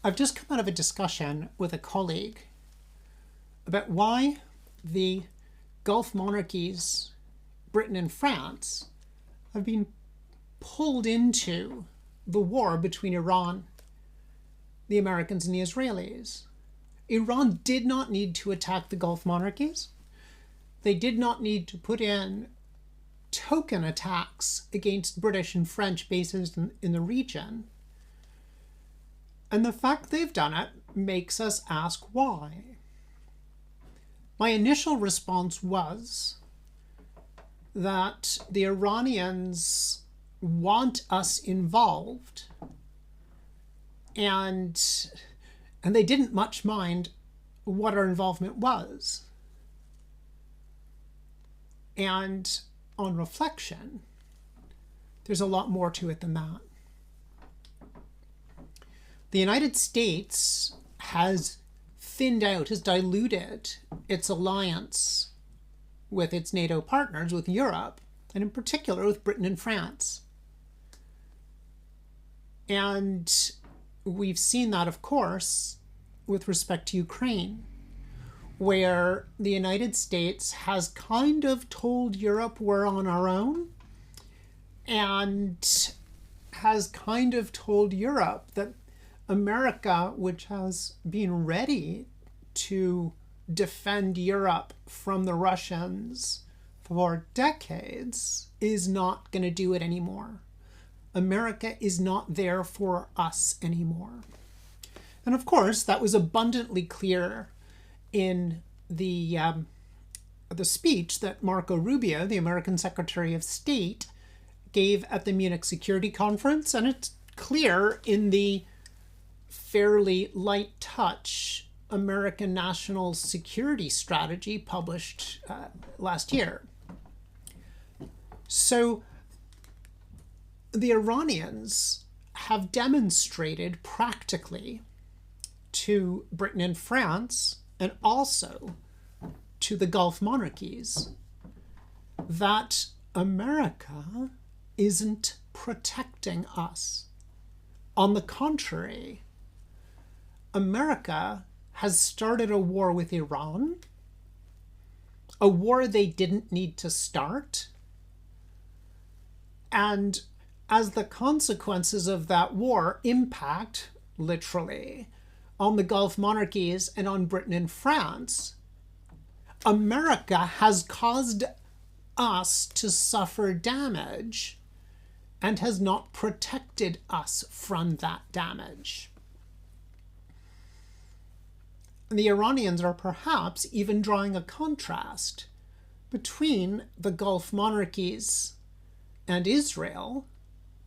I've just come out of a discussion with a colleague about why the Gulf monarchies, Britain and France, have been pulled into the war between Iran, the Americans, and the Israelis. Iran did not need to attack the Gulf monarchies. They did not need to put in token attacks against British and French bases in the region. And the fact they've done it makes us ask why. My initial response was that the Iranians want us involved, and they didn't much mind what our involvement was. And on reflection, there's a lot more to it than that. The United States has thinned out, has diluted its alliance with its NATO partners, with Europe, and in particular with Britain and France. And we've seen that, of course, with respect to Ukraine, where the United States has kind of told Europe we're on our own, and has kind of told Europe that America, which has been ready to defend Europe from the Russians for decades, is not going to do it anymore. America is not there for us anymore. And of course, that was abundantly clear in the speech that Marco Rubio, the American Secretary of State, gave at the Munich Security Conference, and it's clear in the fairly light touch American national security strategy published last year. So the Iranians have demonstrated practically to Britain and France, and also to the Gulf monarchies, that America isn't protecting us. On the contrary, America has started a war with Iran, a war they didn't need to start. And as the consequences of that war impact, literally, on the Gulf monarchies and on Britain and France, America has caused us to suffer damage and has not protected us from that damage. The Iranians are perhaps even drawing a contrast between the Gulf monarchies and Israel,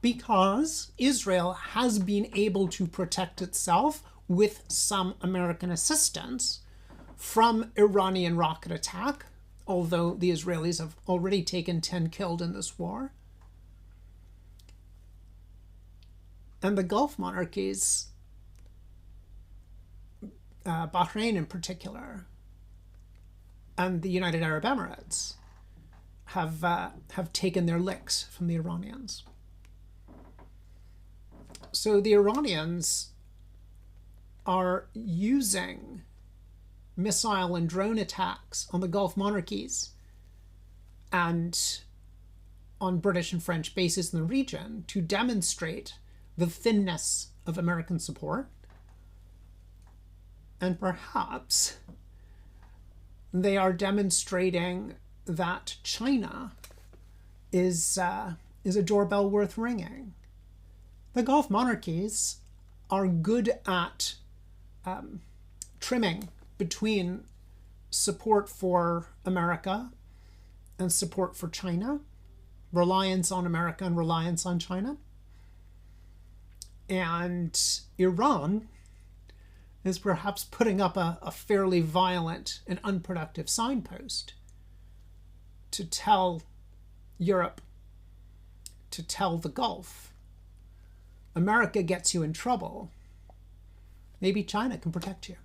because Israel has been able to protect itself with some American assistance from Iranian rocket attack, although the Israelis have already taken 10 killed in this war. And the Gulf monarchies, Bahrain in particular, and the United Arab Emirates, have taken their licks from the Iranians. So the Iranians are using missile and drone attacks on the Gulf monarchies and on British and French bases in the region to demonstrate the thinness of American support. And perhaps they are demonstrating that China is a doorbell worth ringing. The Gulf monarchies are good at trimming between support for America and support for China, reliance on America and reliance on China. And Iran is perhaps putting up a fairly violent and unproductive signpost to tell Europe, to tell the Gulf, America gets you in trouble. Maybe China can protect you.